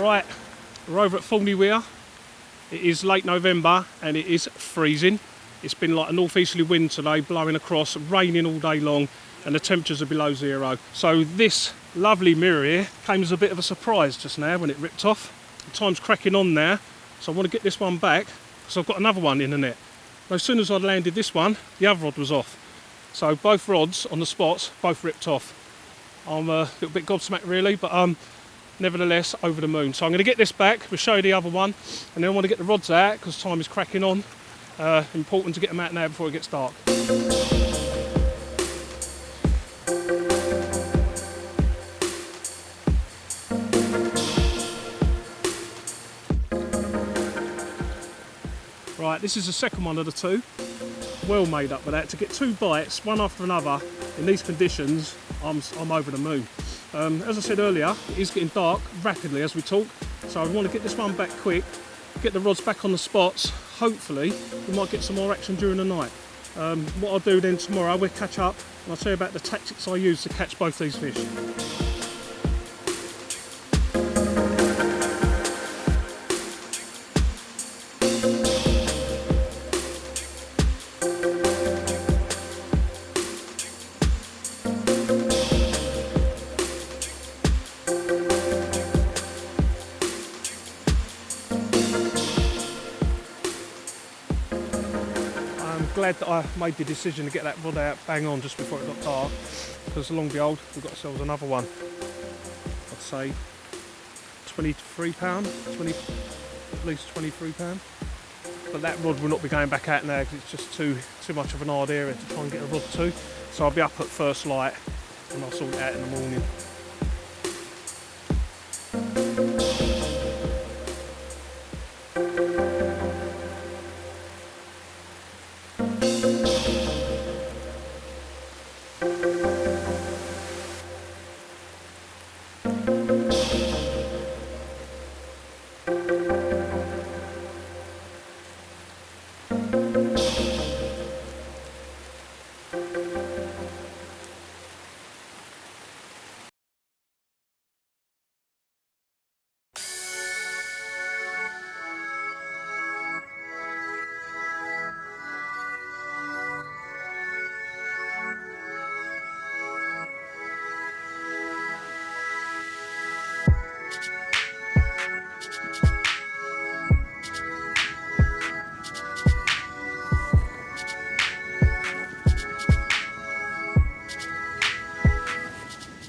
Right, we're over at Thorney Weir. It is late November and it is freezing. It's been like a northeasterly wind today, blowing across, raining all day long, and the temperatures are below zero. So this lovely mirror here came as a bit of a surprise just now when it ripped off. The time's cracking on now, so I want to get this one back because I've got another one in the net. As soon as I landed this one, the other rod was off. So both rods on the spots, both ripped off. I'm a little bit gobsmacked really, but nevertheless over the moon. So I'm going to get this back, we'll show you the other one, and then I want to get the rods out because time is cracking on. Important to get them out now before it gets dark. Right, this is the second one of the two. Well made up with that. To get two bites, one after another, in these conditions, I'm over the moon. As I said earlier, it is getting dark rapidly as we talk, so I want to get this one back quick, get the rods back on the spots. Hopefully, we might get some more action during the night. What I'll do then tomorrow, we'll catch up, and I'll tell you about the tactics I use to catch both these fish. Glad that I made the decision to get that rod out bang on just before it got dark, because long and behold we've got ourselves another one. I'd say 23 pound, at least 23 pound. But that rod will not be going back out now because it's just too much of an hard area to try and get a rod to. So I'll be up at first light and I'll sort it out in the morning.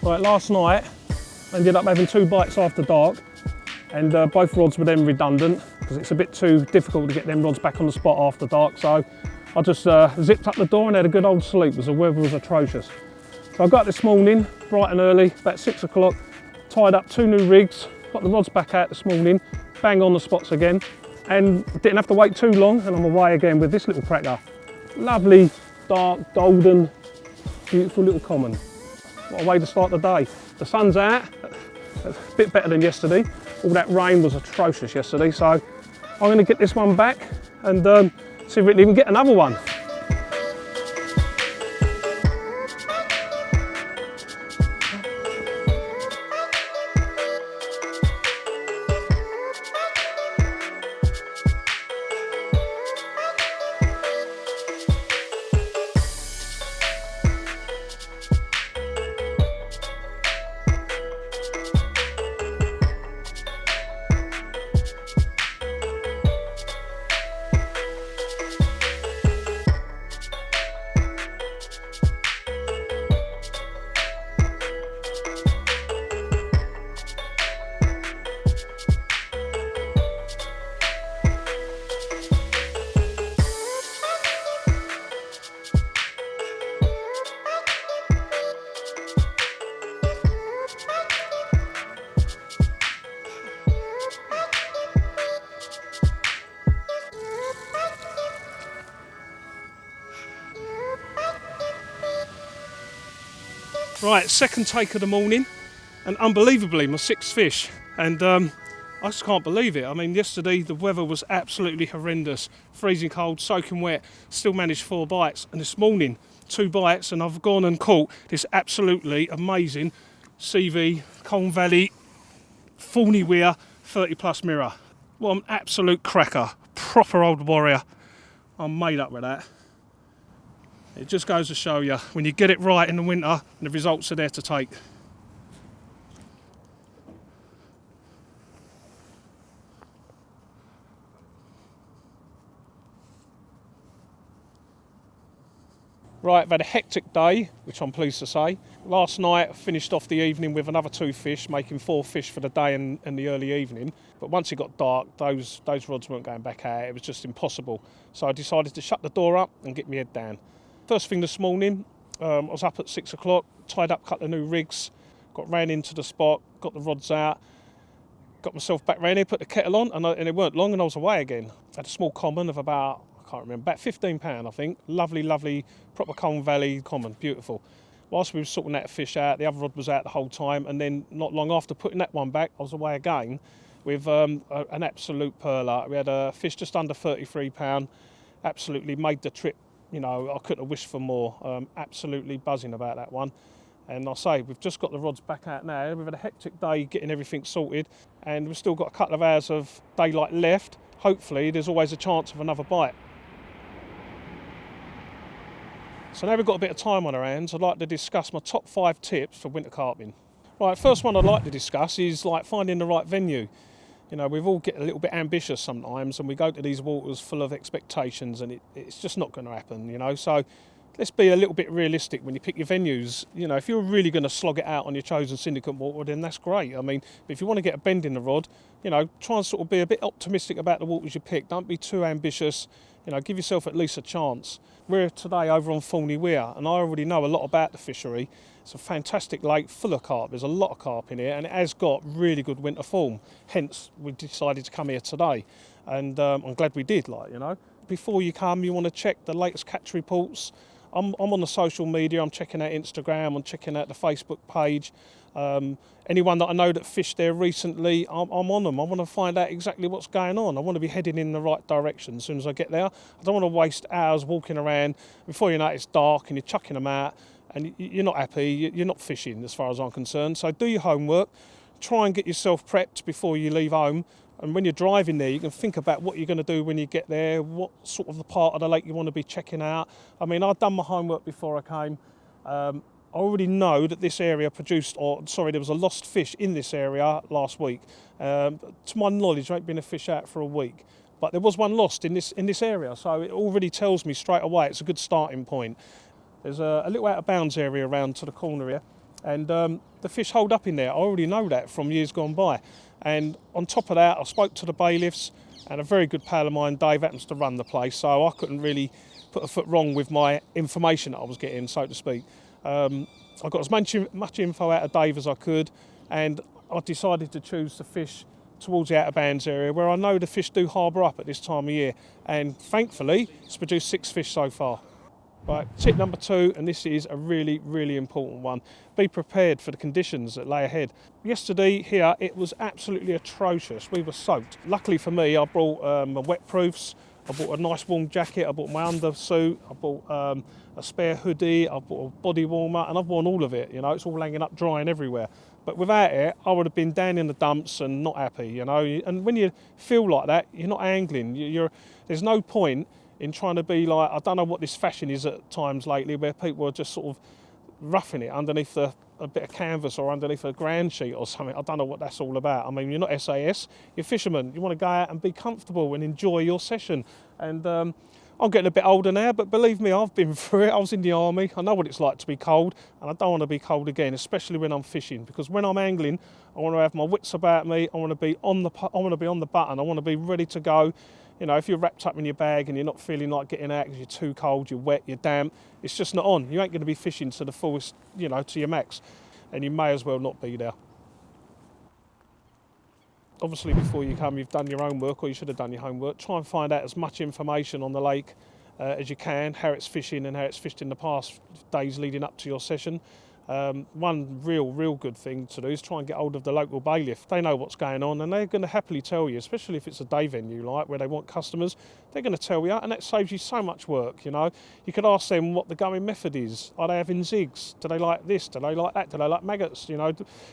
Right, last night I ended up having two bites after dark, and both rods were then redundant because it's a bit too difficult to get them rods back on the spot after dark. So I just zipped up the door and had a good old sleep because the weather was atrocious. So I got up this morning bright and early, about 6 o'clock, tied up two new rigs, got the rods back out this morning, bang on the spots again, and didn't have to wait too long, and I'm away again with this little cracker. Lovely, dark, golden, beautiful little common. What a way to start the day. The sun's out, a bit better than yesterday. All that rain was atrocious yesterday, so I'm going to get this one back and see if we can even get another one. Right, second take of the morning, and unbelievably my sixth fish, and I just can't believe it. I mean, yesterday the weather was absolutely horrendous, freezing cold, soaking wet, still managed 4 bites, and this morning 2 bites, and I've gone and caught this absolutely amazing CV, Colne Valley, Thorney Weir, 30 plus mirror. What an absolute cracker. Proper old warrior. I'm made up with that. It just goes to show you, when you get it right in the winter, the results are there to take. Right, I've had a hectic day, which I'm pleased to say. Last night I finished off the evening with another 2 fish, making 4 fish for the day and the early evening. But once it got dark, those rods weren't going back out. It was just impossible. So I decided to shut the door up and get my head down. First thing this morning, I was up at 6 o'clock, tied up a couple of new rigs, ran into the spot, got the rods out, got myself back round here, put the kettle on, and it weren't long and I was away again. I had a small common of about, I can't remember, about £15 I think. Lovely, lovely, proper Colne Valley common, beautiful. Whilst we were sorting that fish out, the other rod was out the whole time, and then not long after putting that one back, I was away again with an absolute perler. We had a fish just under £33, absolutely made the trip. You know, I couldn't have wished for more. Absolutely buzzing about that one. And I say, we've just got the rods back out now. We've had a hectic day getting everything sorted, and we've still got a couple of hours of daylight left. Hopefully, there's always a chance of another bite. So now we've got a bit of time on our hands, I'd like to discuss my top 5 tips for winter carping. Right, first one I'd like to discuss is like finding the right venue. You know, we've all get a little bit ambitious sometimes, and we go to these waters full of expectations, and it's just not going to happen, you know. So let's be a little bit realistic when you pick your venues. You know, if you're really going to slog it out on your chosen syndicate water, then that's great. I mean, if you want to get a bend in the rod, you know, try and sort of be a bit optimistic about the waters you pick. Don't be too ambitious. You know, give yourself at least a chance. We're today over on Thorney Weir, and I already know a lot about the fishery. It's a fantastic lake full of carp. There's a lot of carp in here, and it has got really good winter form. Hence, we decided to come here today, and I'm glad we did. Like, you know, before you come, you want to check the latest catch reports. I'm on the social media. I'm checking out Instagram. I'm checking out the Facebook page. Anyone that I know that fished there recently, I'm on them. I want to find out exactly what's going on. I want to be heading in the right direction as soon as I get there. I don't want to waste hours walking around. Before you know it, it's dark and you're chucking them out and you're not happy. You're not fishing as far as I'm concerned. So do your homework. Try and get yourself prepped before you leave home. And when you're driving there, you can think about what you're going to do when you get there, what sort of the part of the lake you want to be checking out. I mean, I'd done my homework before I came. I already know that this area there was a lost fish in this area last week. To my knowledge, there ain't been a fish out for a week. But there was one lost in this area, so it already tells me straight away it's a good starting point. There's a little out of bounds area around to the corner here, and the fish hold up in there. I already know that from years gone by. And on top of that, I spoke to the bailiffs, and a very good pal of mine, Dave, happens to run the place, so I couldn't really put a foot wrong with my information that I was getting, so to speak. I got as much info out of Dave as I could, and I decided to choose to fish towards the out of bounds area where I know the fish do harbour up at this time of year, and thankfully it's produced 6 fish so far. Right, tip number 2, and this is a really, really important one. Be prepared for the conditions that lay ahead. Yesterday here, it was absolutely atrocious. We were soaked. Luckily for me, I brought my wet proofs. I bought a nice warm jacket. I bought my undersuit. I bought a spare hoodie. I bought a body warmer, and I've worn all of it. You know, it's all hanging up, drying everywhere. But without it, I would have been down in the dumps and not happy. You know, and when you feel like that, you're not angling. There's no point in trying to be like, I don't know what this fashion is at times lately, where people are just sort of roughing it underneath a bit of canvas or underneath a ground sheet or something. I don't know what that's all about. I mean, you're not SAS, you're fishermen. You want to go out and be comfortable and enjoy your session. And I'm getting a bit older now, but believe me, I've been through it. I was in the army. I know what it's like to be cold, and I don't want to be cold again, especially when I'm fishing, because when I'm angling, I want to have my wits about me. I want to be on the button. I want to be ready to go. You know, if you're wrapped up in your bag and you're not feeling like getting out because you're too cold, you're wet, you're damp, it's just not on. You ain't going to be fishing to the fullest, you know, to your max, and you may as well not be there. Obviously, before you come, you've done your homework, or you should have done your homework. Try and find out as much information on the lake as you can, how it's fishing and how it's fished in the past days leading up to your session. One real good thing to do is try and get hold of the local bailiff. They know what's going on and they're going to happily tell you, especially if it's a day venue like where they want customers, they're going to tell you, and that saves you so much work, you know. You could ask them what the going method is. Are they having zigs? Do they like this? Do they like that? Do they like maggots? You know,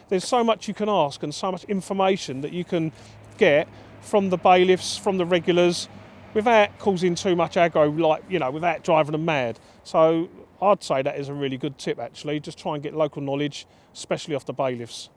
there's so much you can ask and so much information that you can get from the bailiffs, from the regulars, without causing too much aggro, like, you know, without driving them mad. So I'd say that is a really good tip, actually. Just try and get local knowledge, especially off the bailiffs.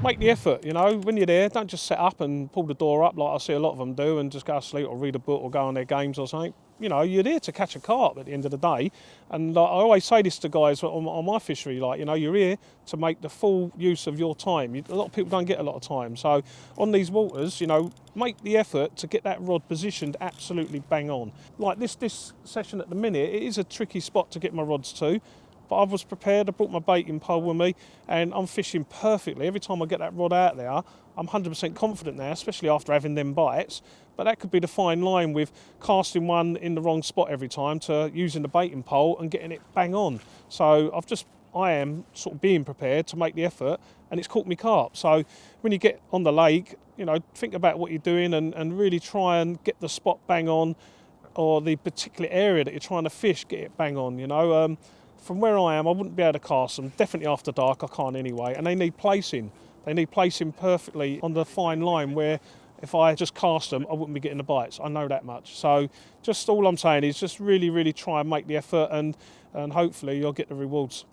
Make the effort, you know, when you're there, don't just set up and pull the door up like I see a lot of them do and just go to sleep or read a book or go on their games or something. You know, you're there to catch a carp at the end of the day. And I always say this to guys on my fishery, like, you know, you're here to make the full use of your time. A lot of people don't get a lot of time. So on these waters, you know, make the effort to get that rod positioned absolutely bang on. Like this session at the minute, it is a tricky spot to get my rods to. But I was prepared, I brought my baiting pole with me and I'm fishing perfectly. Every time I get that rod out there, I'm 100% confident now, especially after having them bites. But that could be the fine line with casting one in the wrong spot every time to using the baiting pole and getting it bang on. So I am sort of being prepared to make the effort and it's caught me carp. So when you get on the lake, you know, think about what you're doing and really try and get the spot bang on, or the particular area that you're trying to fish, get it bang on, you know. From where I am, I wouldn't be able to cast them. Definitely after dark, I can't anyway. And they need placing. They need placing perfectly on the fine line where if I just cast them, I wouldn't be getting the bites. I know that much. So just all I'm saying is just really try and make the effort and hopefully you'll get the rewards.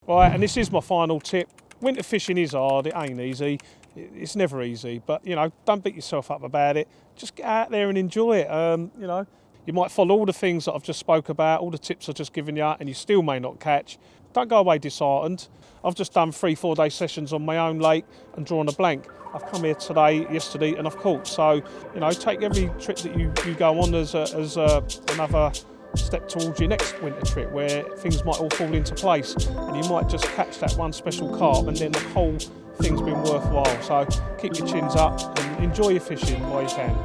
Right, and this is my final tip. Winter fishing is hard. It ain't easy. It's never easy. But, you know, don't beat yourself up about it. Just get out there and enjoy it, you know. You might follow all the things that I've just spoke about, all the tips I've just given you, and you still may not catch. Don't go away disheartened. I've just done 3-4 day sessions on my own lake and drawn a blank. I've come here today, yesterday, and I've caught. So, you know, take every trip that you go on as another step towards your next winter trip where things might all fall into place and you might just catch that one special carp and then the whole thing's been worthwhile. So keep your chins up and enjoy your fishing while you can.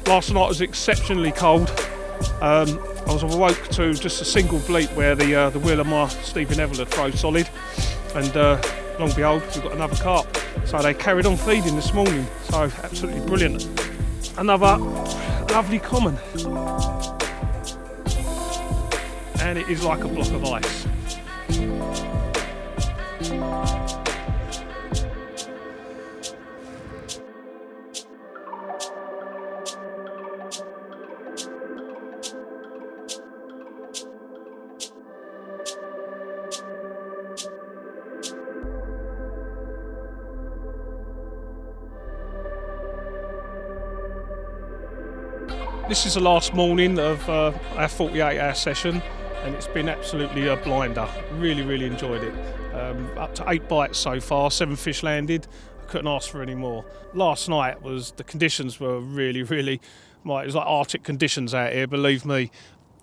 Last night was exceptionally cold. I was awoke to just a single bleep where the wheel of my Stephen Neville had froze solid, and lo and behold, we've got another carp. So they carried on feeding this morning, so absolutely brilliant. Another lovely common, and it is like a block of ice. This is the last morning of our 48-hour session and it's been absolutely a blinder. Really enjoyed it. Up to 8 bites so far, 7 fish landed. I couldn't ask for any more. Last night the conditions were really, it was like Arctic conditions out here, believe me.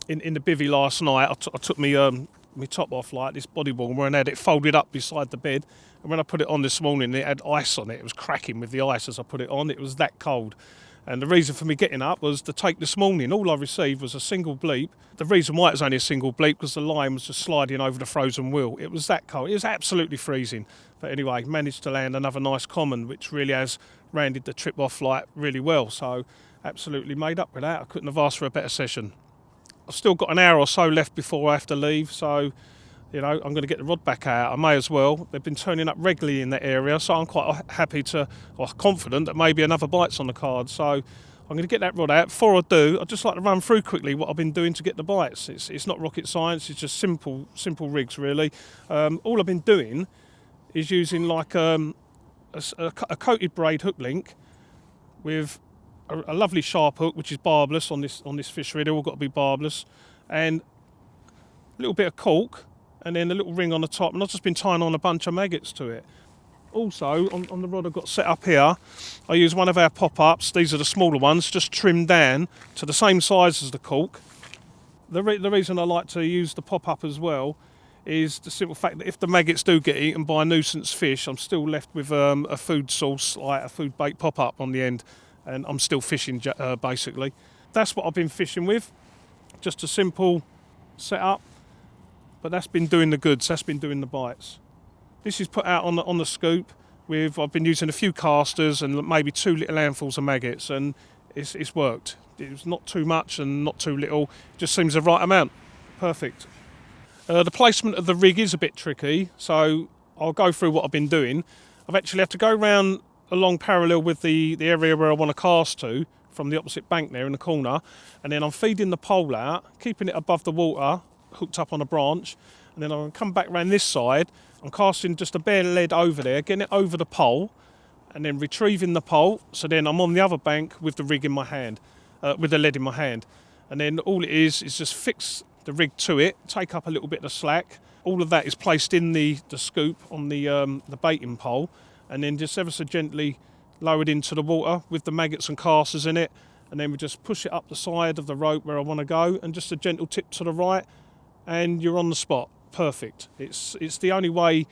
In the bivvy last night, I took my top off like this body warmer and had it folded up beside the bed. And when I put it on this morning, it had ice on it. It was cracking with the ice as I put it on. It was that cold. And the reason for me getting up was the take this morning. All I received was a single bleep. The reason why it was only a single bleep was the line was just sliding over the frozen wheel. It was that cold. It was absolutely freezing. But anyway, managed to land another nice common, which really has rounded the trip off like really well. So absolutely made up with that. I couldn't have asked for a better session. I've still got an hour or so left before I have to leave. So, you know, I'm going to get the rod back out. I may as well. They've been turning up regularly in that area, so I'm quite happy confident that maybe another bite's on the card. So I'm going to get that rod out. Before I do, I'd just like to run through quickly what I've been doing to get the bites. It's not rocket science. It's just simple rigs, really. All I've been doing is using like a coated braid hook link with a lovely sharp hook, which is barbless on this fishery. They're all got to be barbless, and a little bit of cork, and then a little ring on the top. And I've just been tying on a bunch of maggots to it. Also, on the rod I've got set up here, I use one of our pop-ups. These are the smaller ones, just trimmed down to the same size as the cork. The reason I like to use the pop-up as well is the simple fact that if the maggots do get eaten by a nuisance fish, I'm still left with a food source, like a food bait pop-up on the end, and I'm still fishing basically. That's what I've been fishing with, just a simple setup, but that's been doing the goods, that's been doing the bites. This is put out on the scoop with, I've been using a few casters and maybe 2 little handfuls of maggots, and it's worked. It's not too much and not too little, it just seems the right amount. Perfect. The placement of the rig is a bit tricky, so I'll go through what I've been doing. I've actually had to go round along parallel with the area where I want to cast to, from the opposite bank there in the corner, and then I'm feeding the pole out, keeping it above the water, hooked up on a branch, and then I'll come back round this side. I'm casting just a bare lead over there, getting it over the pole, and then retrieving the pole, so then I'm on the other bank with the rig in my hand, with the lead in my hand. And then all it is just fix the rig to it, take up a little bit of slack. All of that is placed in the scoop on the baiting pole, and then just ever so gently lowered into the water with the maggots and casters in it, and then we just push it up the side of the rope where I want to go, and just a gentle tip to the right, and you're on the spot. Perfect. It's the only way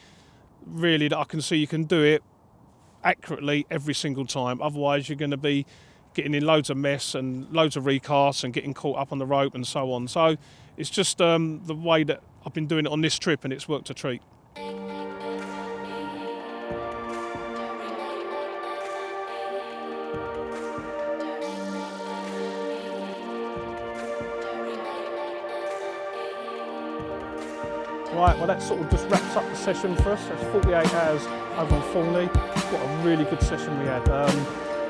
really that I can see you can do it accurately every single time. Otherwise you're going to be getting in loads of mess and loads of recasts and getting caught up on the rope and so on. So it's just the way that I've been doing it on this trip, and it's worked a treat. Right, well that sort of just wraps up the session for us. That's 48 hours over on Thorney. What a really good session we had.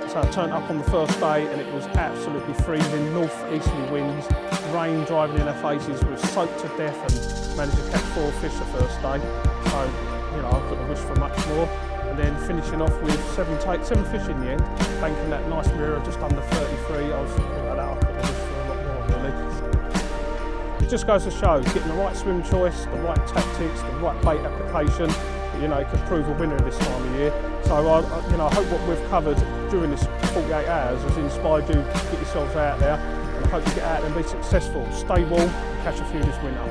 So I turned up on the first day and it was absolutely freezing, north-easterly winds, rain driving in our faces. We were soaked to death and managed to catch 4 fish the first day. So, you know, I couldn't wish for much more. And then finishing off with 7 fish in the end, banking that nice mirror just under 33. I couldn't wish for a lot more really. It just goes to show, getting the right swim choice, the right tactics, the right bait application, you know, it could prove a winner this time of year. So I hope what we've covered during this 48 hours has inspired you to get yourselves out there, and I hope you get out and be successful. Stay warm and catch a few this winter.